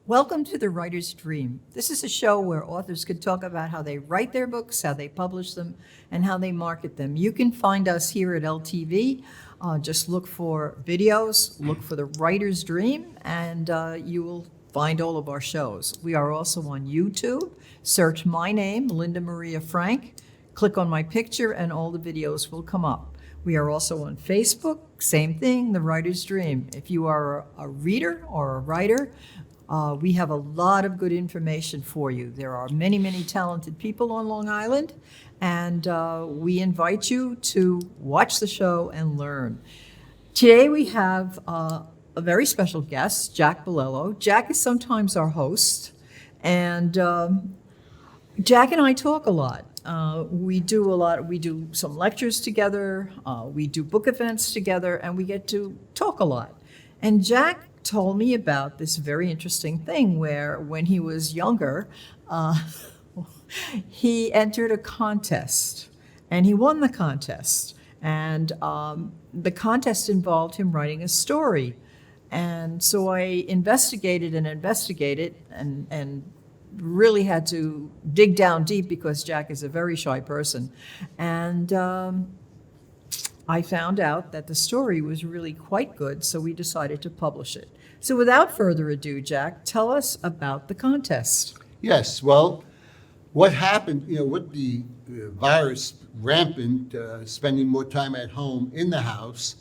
Welcome to The Writer's Dream. This is a show where authors can talk about how they write their books, how they publish them, and how they market them. You can find us here at LTV. Just look for videos, look for The Writer's Dream, and you will find all of our shows. We are also on YouTube. Search my name, Linda Maria Frank. Click on my picture, and all the videos will come up. We are also on Facebook. Same thing, The Writer's Dream. If you are a reader or a writer, we have a lot of good information for you. There are many, many talented people on Long Island, and we invite you to watch the show and learn. Today we have a very special guest, Jack Bilello. Jack is sometimes our host, and Jack and I talk a lot. We do some lectures together, we do book events together, and we get to talk a lot. And Jack told me about this very interesting thing where when he was younger, he entered a contest and he won the contest. And the contest involved him writing a story. And so I investigated and really had to dig down deep because Jack is a very shy person. And I found out that the story was really quite good, so we decided to publish it. So without further ado, Jack, tell us about the contest. Yes, well, what happened, with the virus rampant, spending more time at home in the house,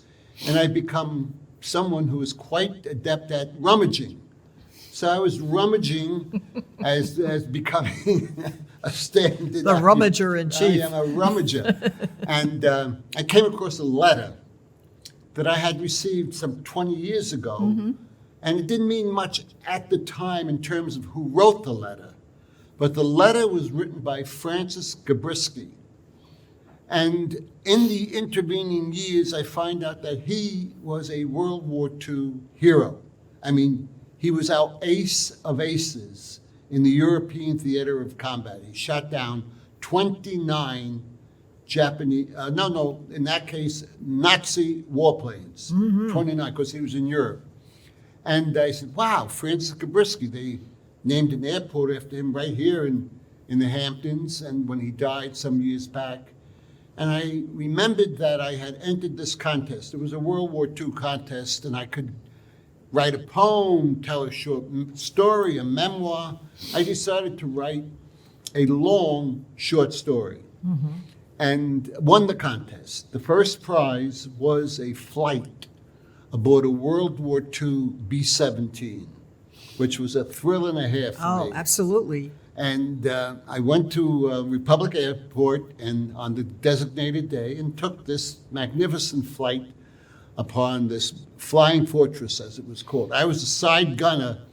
and I've become someone who is quite adept at rummaging. So I was rummaging as becoming a standard. The rummager in chief. I am a rummager. And I came across a letter that I had received some 20 years ago. Mm-hmm. And it didn't mean much at the time in terms of who wrote the letter. But the letter was written by Francis Gabrisky. And in the intervening years, I find out that he was a World War II hero. I mean, he was our ace of aces in the European theater of combat. He shot down 29 Japanese, in that case, Nazi warplanes. Mm-hmm. 29, because he was in Europe. And I said, wow, Francis Gabrisky, they named an airport after him right here in the Hamptons, and when he died some years back. And I remembered that I had entered this contest. It was a World War II contest, and I could write a poem, tell a short story, a memoir. I decided to write a long short story, mm-hmm. and won the contest. The first prize was a flight aboard a World War II B-17, which was a thrill and a half for me. Oh, absolutely. And I went to Republic Airport and on the designated day and took this magnificent flight upon this flying fortress, as it was called. I was a side gunner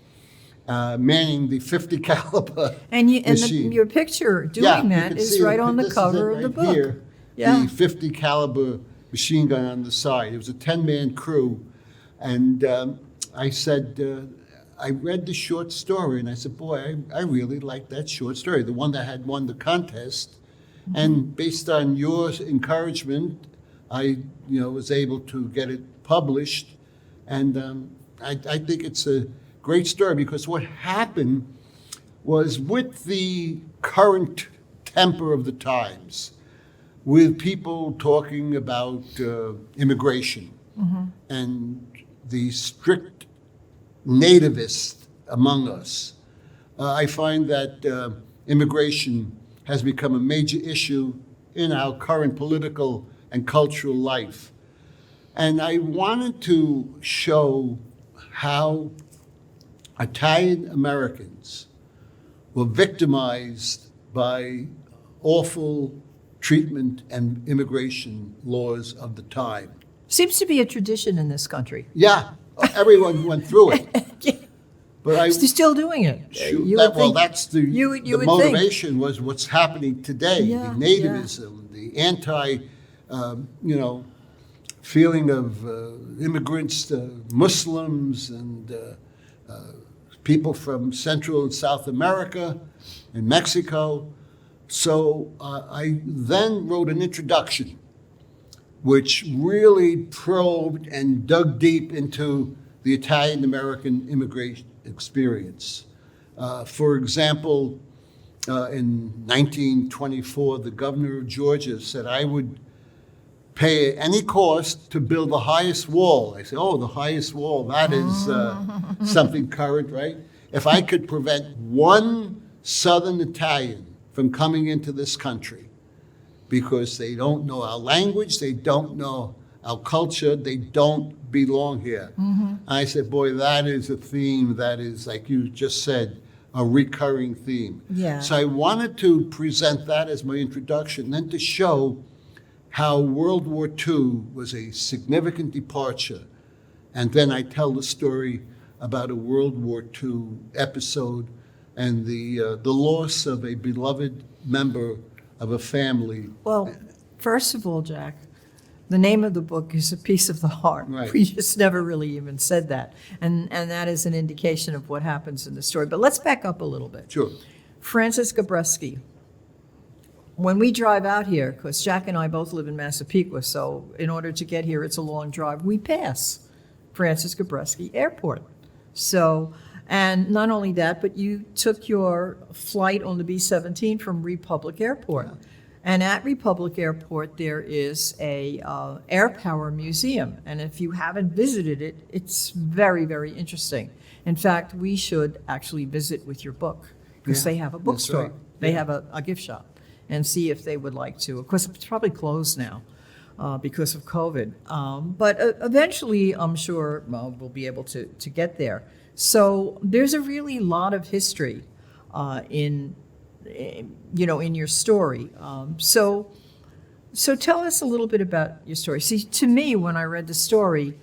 manning the 50 caliber machine. Your picture doing that is right on the cover of the book. Here, yeah. The 50 caliber machine gun on the side. It was a 10-man crew. And I said, I read the short story, and I said, boy, I really like that short story, the one that had won the contest. Mm-hmm. And based on your encouragement, I was able to get it published. And I think it's a great story because what happened was with the current temper of the times, with people talking about immigration, mm-hmm. and the strict nativists among us, I find that immigration has become a major issue in our current political and cultural life. And I wanted to show how Italian Americans were victimized by awful treatment and immigration laws of the time. Seems to be a tradition in this country. Yeah, everyone went through it. But I They're still doing it. shoot, You that, would well, think- that's the you the would think. motivation was what's happening today. Yeah, The nativism, the anti, feeling of immigrants, Muslims, and people from Central and South America and Mexico. So I then wrote an introduction, which really probed and dug deep into the Italian-American immigration experience. For example, in 1924, the governor of Georgia said I would pay any cost to build the highest wall. I said, oh, the highest wall, that is something current, right? If I could prevent one Southern Italian from coming into this country because they don't know our language, they don't know our culture, they don't belong here. I said, boy, that is a theme that is, like you just said, a recurring theme. Yeah. So I wanted to present that as my introduction, then to show how World War II was a significant departure. And then I tell the story about a World War II episode and the loss of a beloved member of a family. Well, first of all, Jack, the name of the book is A Piece of the Heart. Right. We just never really even said that. And that is an indication of what happens in the story. But let's back up a little bit. Sure. Francis Gabreski. When we drive out here, because Jack and I both live in Massapequa, so in order to get here, it's a long drive, we pass Francis Gabreski Airport. So, and not only that, but you took your flight on the B-17 from Republic Airport. Yeah. And at Republic Airport, there is a air power museum. And if you haven't visited it, it's very, very interesting. In fact, we should actually visit with your book, because Yeah, they have a that's bookstore. right. They Yeah. have a gift shop, and see if they would like to. Of course, it's probably closed now because of COVID. But eventually, I'm sure we'll be able to get there. So there's a really lot of history in your story. So tell us a little bit about your story. See, to me, when I read the story,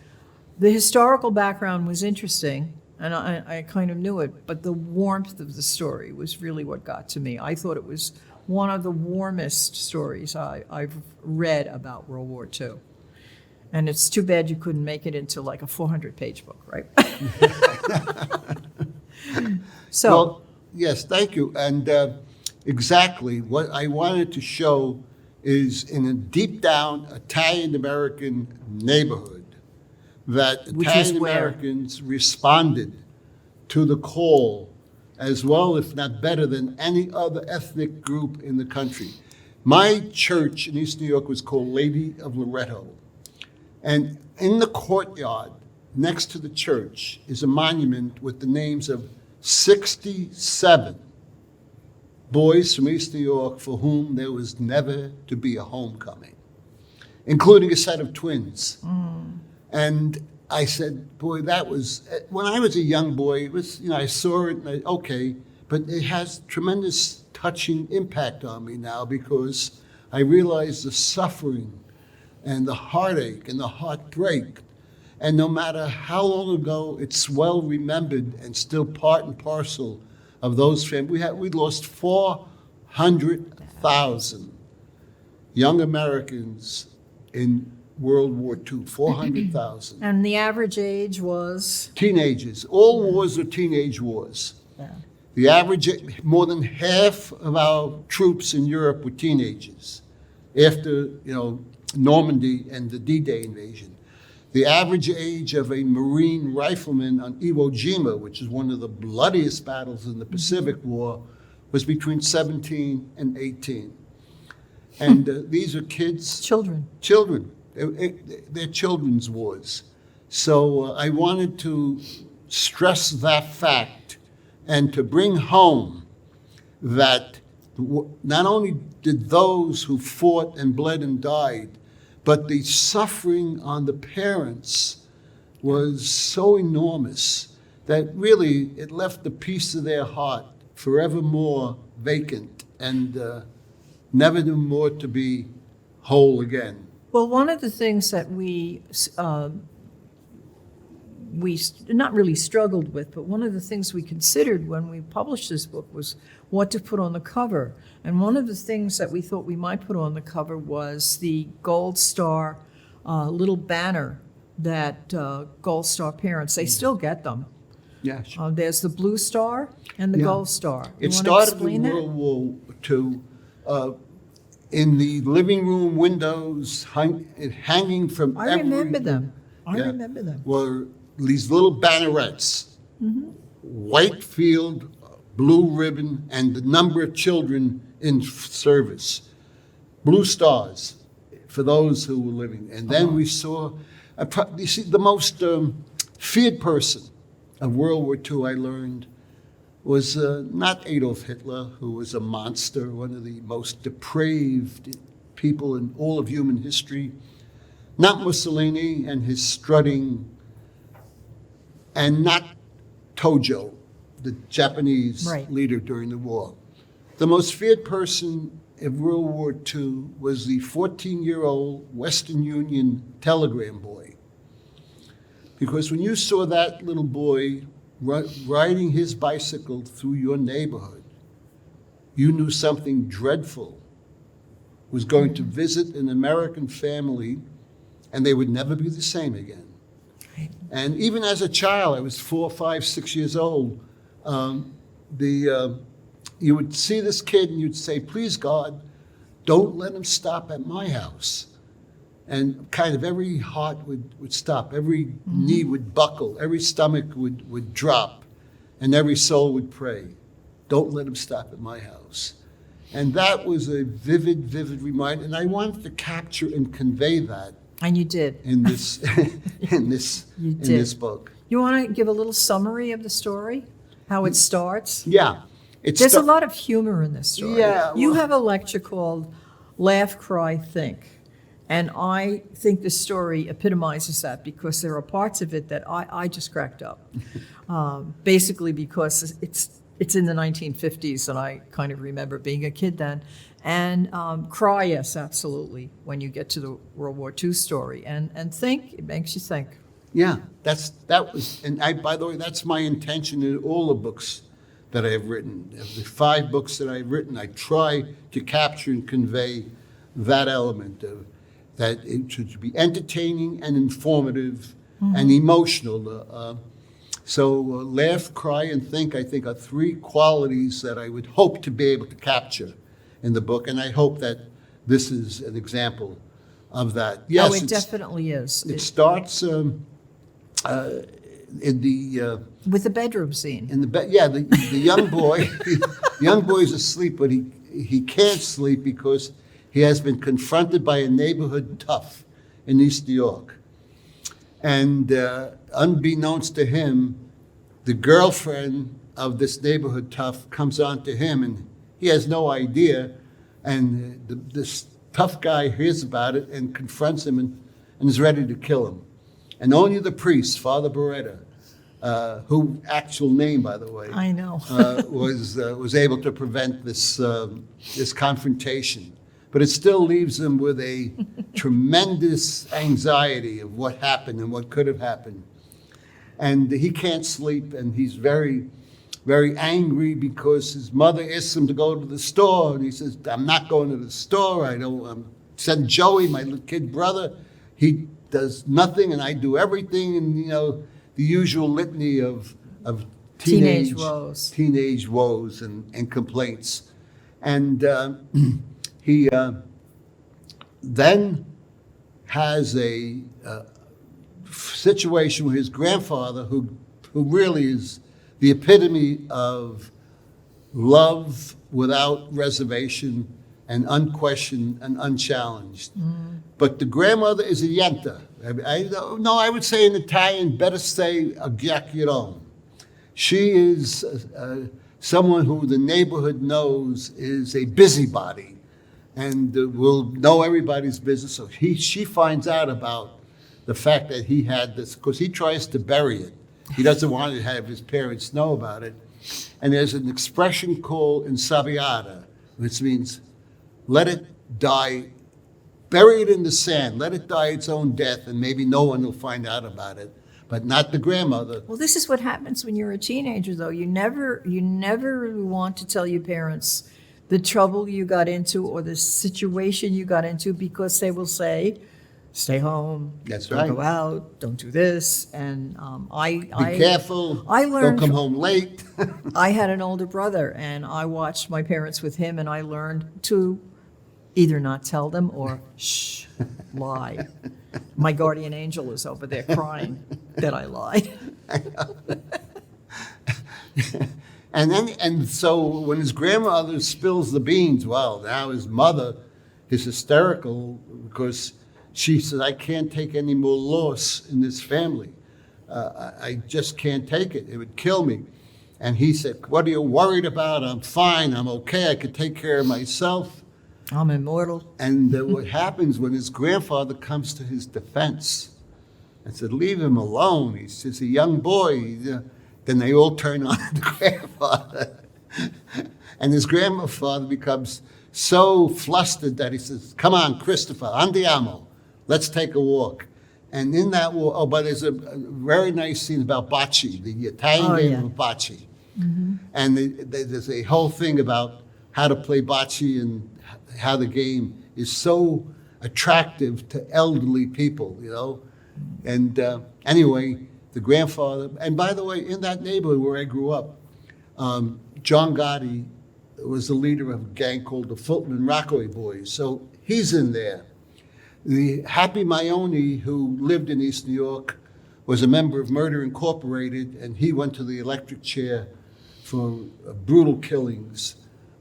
the historical background was interesting, and I kind of knew it, but the warmth of the story was really what got to me. I thought it was one of the warmest stories I've read about World War II. And it's too bad you couldn't make it into like a 400-page book, right? So, Well, yes, thank you. And exactly what I wanted to show is in a deep down Italian-American neighborhood that Which is Italian where? Americans responded to the call as well, if not better, than any other ethnic group in the country. My church in East New York was called Lady of Loretto. And in the courtyard next to the church is a monument with the names of 67 boys from East New York for whom there was never to be a homecoming, including a set of twins. And I said, boy, that was, when I was a young boy, it was, I saw it and okay, but it has tremendous touching impact on me now because I realize the suffering and the heartache and the heartbreak. And no matter how long ago, it's well remembered and still part and parcel of those families. We lost 400,000 young Americans in World War II, 400,000. and the average age was? Teenagers. All wars are teenage wars. Yeah. The average, more than half of our troops in Europe were teenagers after, Normandy and the D-Day invasion. The average age of a Marine rifleman on Iwo Jima, which is one of the bloodiest battles in the Pacific War, was between 17 and 18. And these are kids. Children. They're children's wars. So I wanted to stress that fact and to bring home that not only did those who fought and bled and died, but the suffering on the parents was so enormous that really it left a piece of their heart forevermore vacant and never more to be whole again. Well, one of the things that not really struggled with, but one of the things we considered when we published this book was what to put on the cover. And one of the things that we thought we might put on the cover was the Gold Star little banner that Gold Star parents, they still get them. Yes. There's the Blue Star and the Yeah. Gold Star. You It wanna started explain in that? World War II. In the living room windows, hanging from I remember them. I Yeah. remember them. were these little bannerets, white field, blue ribbon, and the number of children in service. Blue stars for those who were living. And then we saw, you see, the most feared person of World War II, I learned, was not Adolf Hitler, who was a monster, one of the most depraved people in all of human history, not Mussolini and his strutting, and not Tojo, the Japanese Right. leader during the war. The most feared person in World War II was the 14-year-old Western Union telegram boy. Because when you saw that little boy riding his bicycle through your neighborhood, you knew something dreadful was going to visit an American family, and they would never be the same again. Right. And even as a child, I was 4, 5, 6 years old, you would see this kid and you'd say, please God, don't let him stop at my house. And kind of every heart would stop, every knee would buckle, every stomach would drop, and every soul would pray, don't let him stop at my house. And that was a vivid, vivid reminder, and I wanted to capture and convey that And you did. in this in this You in did. this book. You want to give a little summary of the story? How it starts? Yeah. There's a lot of humor in this story. Yeah, You well- have a lecture called Laugh, Cry, Think. And I think this story epitomizes that because there are parts of it that I just cracked up. Basically because it's in the 1950s and I kind of remember being a kid then. And cry, yes, absolutely, when you get to the World War II story. And think, it makes you think. Yeah, that was, and by the way, that's my intention in all the books that I've written. Of the 5 books that I've written, I try to capture and convey that element of that it should be entertaining and informative and emotional. So laugh, cry, and think, I think, are 3 qualities that I would hope to be able to capture in the book, and I hope that this is an example of that. Yes, Oh, it definitely is. it starts in the With the bedroom scene. the young boy. The young boy's asleep, but he can't sleep because he has been confronted by a neighborhood tough in East New York, and unbeknownst to him, the girlfriend of this neighborhood tough comes on to him, and he has no idea, and this tough guy hears about it and confronts him and is ready to kill him. And only the priest, Father Beretta, who actual name, by the way, I know. was able to prevent this confrontation. But it still leaves him with a tremendous anxiety of what happened and what could have happened. And he can't sleep, and he's very, very angry because his mother asks him to go to the store, and he says, I'm not going to the store. Send Joey, my little kid brother. He does nothing, and I do everything, and the usual litany of teenage woes and complaints. And he then has a situation with his grandfather, who really is the epitome of love without reservation and unquestioned and unchallenged. But the grandmother is a yenta. I would say in Italian, better say a chiacchierone. She is someone who the neighborhood knows is a busybody and will know everybody's business. So she finds out about the fact that he had this, because he tries to bury it. He doesn't want to have his parents know about it. And there's an expression called insabbiata, which means let it die, bury it in the sand, let it die its own death, and maybe no one will find out about it. but not the grandmother. Well, this is what happens when you're a teenager, though. You never want to tell your parents the trouble you got into or the situation you got into, because they will say, stay home. That's don't right. Go out. Don't do this. And Be careful. I learned. Don't come home late. I had an older brother, and I watched my parents with him, and I learned to either not tell them or shh, lie. My guardian angel is over there crying that I lied. And so when his grandmother spills the beans, well, now his mother is hysterical because she says, I can't take any more loss in this family. I just can't take it. It would kill me. And he said, what are you worried about? I'm fine. I'm okay. I could take care of myself. I'm immortal. And what happens when his grandfather comes to his defense and said, leave him alone. He's just a young boy. Then they all turn on the grandfather. And his grandfather becomes so flustered that he says, come on, Christopher, andiamo. Let's take a walk. And in that walk, but there's a very nice scene about bocce, the Italian game of bocce. Mm-hmm. And there's a whole thing about how to play bocce and how the game is so attractive to elderly people, you know. And anyway, the grandfather, and by the way, in that neighborhood where I grew up, John Gotti was the leader of a gang called the Fulton and Rockaway Boys. So he's in there. The Happy Maione, who lived in East New York, was a member of Murder Incorporated, and he went to the electric chair for brutal killings.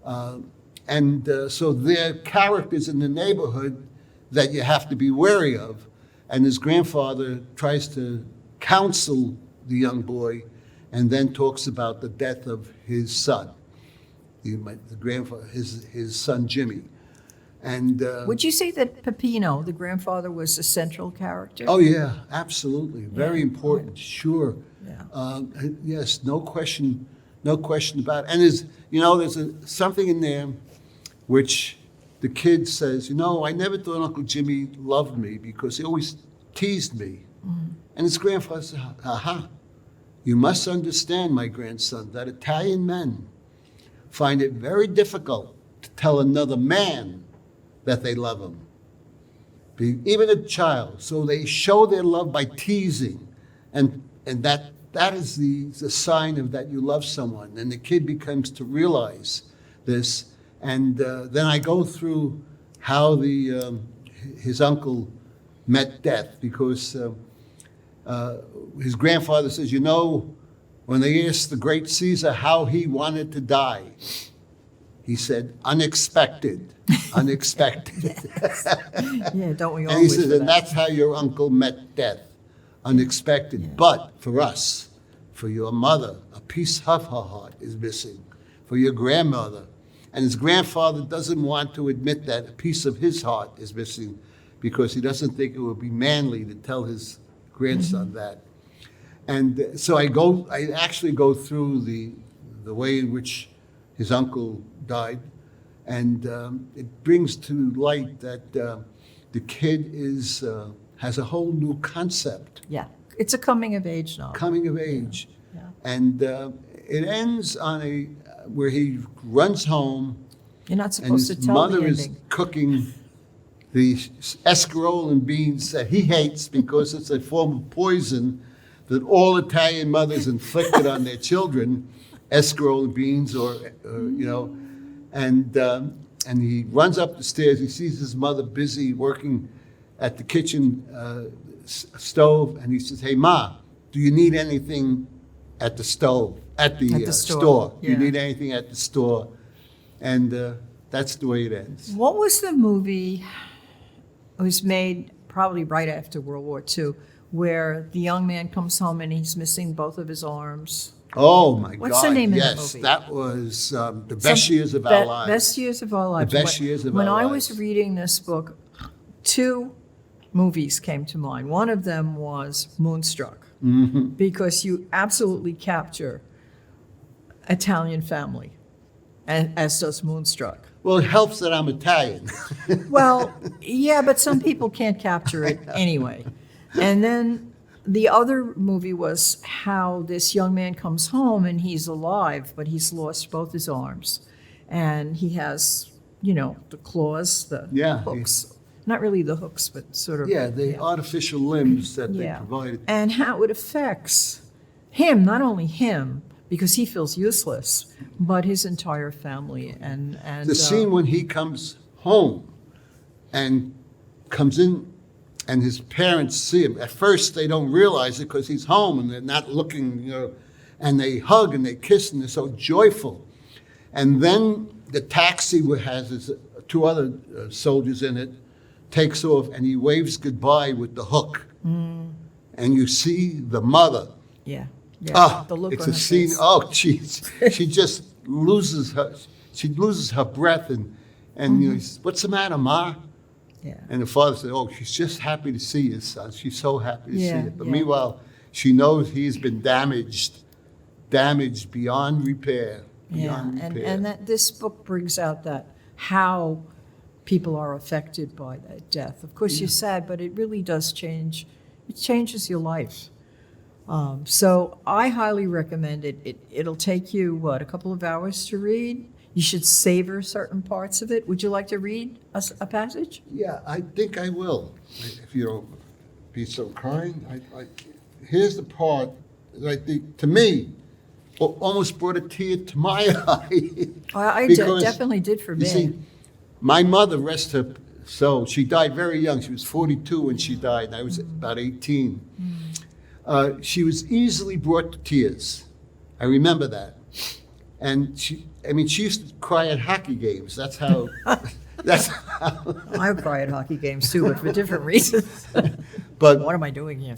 So they're characters in the neighborhood that you have to be wary of. And his grandfather tries to counsel the young boy and then talks about the death of his son, the grandfather, his son Jimmy. And would you say that Peppino, the grandfather, was a central character? oh yeah, absolutely, very important, sure. Yeah. Yes, no question about it. And there's something in there which the kid says, I never thought Uncle Jimmy loved me because he always teased me. Mm. And his grandfather said, aha, you must understand, my grandson, that Italian men find it very difficult to tell another man that they love him, even a child. So they show their love by teasing, and that is the sign of that you love someone. And the kid becomes to realize this. And then I go through how his uncle met death, because his grandfather says, when they asked the great Caesar how he wanted to die, he said, unexpected. Yeah, don't we all? And he says, and that's how your uncle met death, unexpected. Yeah. But for us, for your mother, a piece of her heart is missing. For your grandmother. And his grandfather doesn't want to admit that a piece of his heart is missing because he doesn't think it would be manly to tell his grandson that. And so I actually go through the way in which his uncle died, and it brings to light that the kid has a whole new concept. Yeah, it's a coming of age novel. Coming of age. Yeah. And it ends on where he runs home. You're not supposed to tell the ending. And his mother is cooking the escarole and beans that he hates because it's a form of poison that all Italian mothers inflicted on their children, escarole and beans, and he runs up the stairs. He sees his mother busy working at the kitchen stove, and he says, "Hey, Ma, do you need anything at the stove? At the store? Yeah. Do you need anything at the store?" And that's the way it ends. What was the movie? It was made probably right after World War II, where the young man comes home and he's missing both of his arms. Oh my God! What's the name of the yes, movie? That was the best years of our lives. Best years of our lives. The best years of when our I lives. was reading this book, two movies came to mind. One of them was Moonstruck, because you absolutely capture Italian family, as does Moonstruck. Well, it helps that I'm Italian. Well, yeah, but some people can't capture it anyway. And then the other movie was how this young man comes home and he's alive, but he's lost both his arms. And he has, the claws, the Yeah, hooks. Not really the hooks, but sort of. Yeah, the artificial limbs that they Yeah. provided. And how it affects him, not only him, because he feels useless, but his entire family. And The scene when he comes home and comes in and his parents see him. At first, they don't realize it because he's home and they're not looking, and they hug and they kiss and they're so joyful. And then the taxi has his two other soldiers in it, takes off and he waves goodbye with the hook. And you see the mother. Yeah. Oh, the look it's on a her scene. face. Oh, jeez. She just loses her breath and he says, "What's the matter, Ma?" Yeah. And the father said, "Oh, she's just happy to see you, son. She's so happy to see Yeah, you." But yeah. meanwhile, she knows he's been damaged beyond repair. Yeah, Beyond repair. and that this book brings out that how people are affected by that death. Of course, you're sad, but it really does change. It changes your life. So I highly recommend it. It'll take you, a couple of hours to read. You should savor certain parts of it. Would you like to read a passage? Yeah, I think I will, if you don't be so kind. Here's the part that I think, to me, almost brought a tear to my eye. I Because, definitely did for You me. see, my mother, rest her soul, she died very young. She was 42 when she died, and I was about 18. She was easily brought to tears. I remember that. And she used to cry at hockey games. That's how. I cry at hockey games too, but for different reasons. But What am I doing here?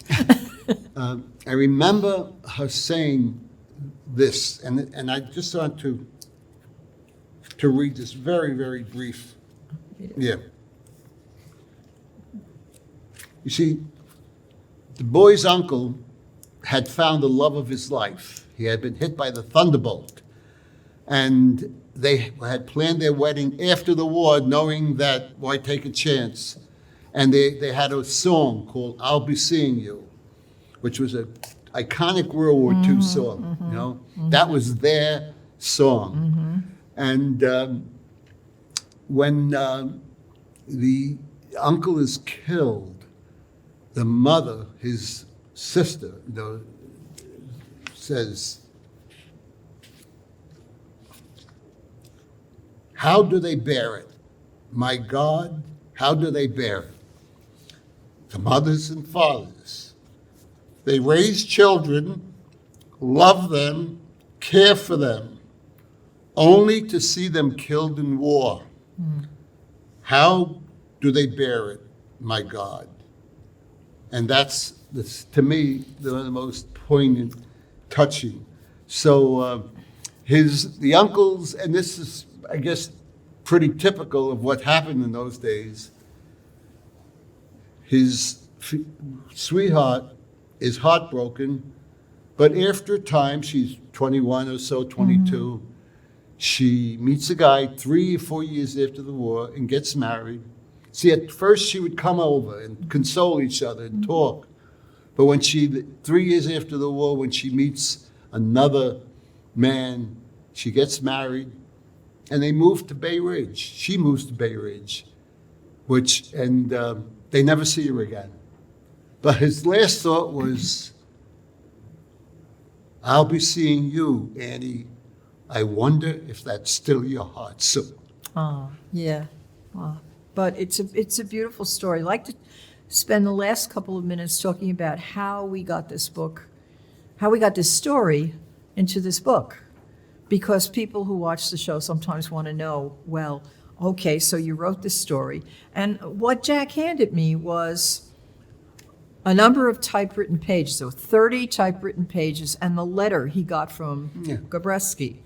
I remember her saying this, and I just want to read this very, very brief. Yeah. You see, the boy's uncle had found the love of his life. He had been hit by the thunderbolt. And they had planned their wedding after the war, knowing that, why take a chance? And they had a song called "I'll Be Seeing You," which was an iconic World War II song. That was their song. And when the uncle is killed, the mother, his sister, says, "How do they bear it? My God, how do they bear it?" The mothers and fathers, they raise children, love them, care for them, only to see them killed in war. How do they bear it, my God? And that's, to me, the most poignant, touching. So the uncles, and this is, I guess, pretty typical of what happened in those days. His sweetheart is heartbroken, but after a time, she's 21 or so, 22, she meets a guy 3 or 4 years after the war and gets married. See, at first she would come over and console each other and talk. But 3 years after the war, when she meets another man, she gets married, and they move to Bay Ridge. She moves to Bay Ridge, and they never see her again. But his last thought was, "I'll be seeing you, Annie. I wonder if that's still your heart soon." Oh, yeah. But it's a beautiful story. I'd like to spend the last couple of minutes talking about how we got this story into this book. Because people who watch the show sometimes want to know, well, okay, so you wrote this story. And what Jack handed me was a number of typewritten pages, so 30 typewritten pages, and the letter he got from Gabreski.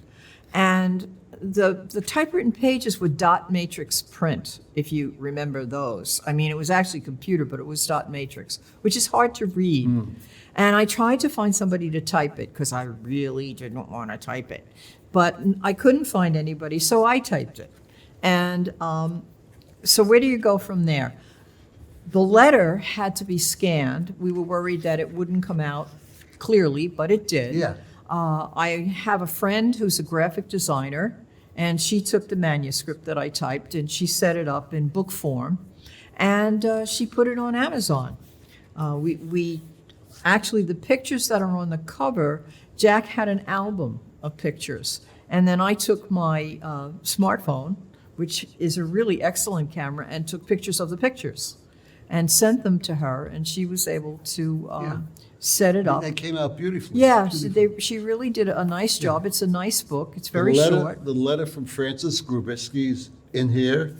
And the typewritten pages were dot matrix print, if you remember those. I mean, it was actually computer, but it was dot matrix, which is hard to read. And I tried to find somebody to type it because I really didn't want to type it. But I couldn't find anybody, so I typed it. And so where do you go from there? The letter had to be scanned. We were worried that it wouldn't come out clearly, but it did. Yeah. I have a friend who's a graphic designer, and she took the manuscript that I typed and she set it up in book form, and she put it on Amazon. We actually, the pictures that are on the cover, Jack had an album of pictures, and then I took my smartphone, which is a really excellent camera, and took pictures of the pictures and sent them to her, and she was able to set it up. They came out beautifully. Yeah, Beautiful. she really did a nice job. It's a nice book. It's very the letter, short. The letter from Francis Grubisky's in here.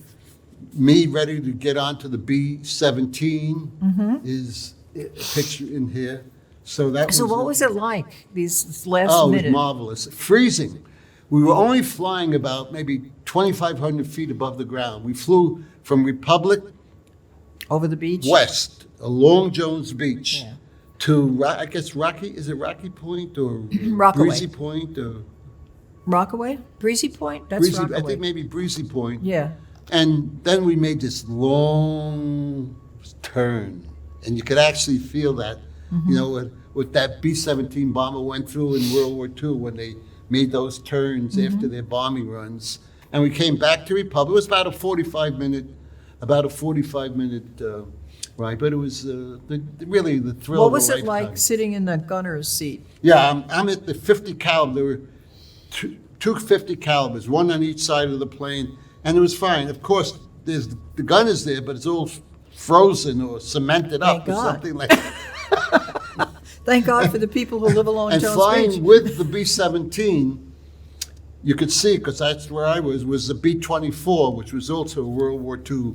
Me ready to get onto the B-17 is a picture in here. So that So was what was it like, this last Oh, it was minute? marvelous. Freezing. We were only flying about maybe 2,500 feet above the ground. We flew from Republic Over the beach? West along Jones Beach Yeah. to, I guess, is it Rocky Point or Rockaway. Breezy Point or Rockaway? Breezy Point? That's Breezy? Rockaway. I think maybe Breezy Point. Yeah. And then we made this long turn, and you could actually feel that, Mm-hmm. you know, what that B-17 bomber went through in World War II when they made those turns Mm-hmm. after their bombing runs. And we came back to Republic. It was about a 45-minute ride, but it was really the thrill What of a was it lifetime. like sitting in the gunner's seat? Yeah, I'm at the 50 caliber. There were two 50 calibers, one on each side of the plane, and it was fine. Of course, the gun is there, but it's all frozen or cemented up Thank or God. something like that. Thank God for the people who live along And Jones flying Beach. with the B-17, you could see, because that's where I was the B-24, which was also a World War II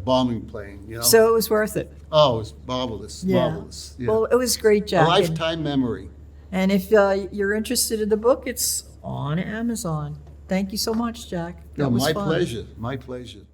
bombing plane. You know? So it was worth it. Oh, it was marvelous, Yeah. marvelous. Yeah. Well, it was great, A Jack. lifetime memory. And if you're interested in the book, it's on Amazon. Thank you so much, Jack. That No, was my fun. pleasure, my pleasure.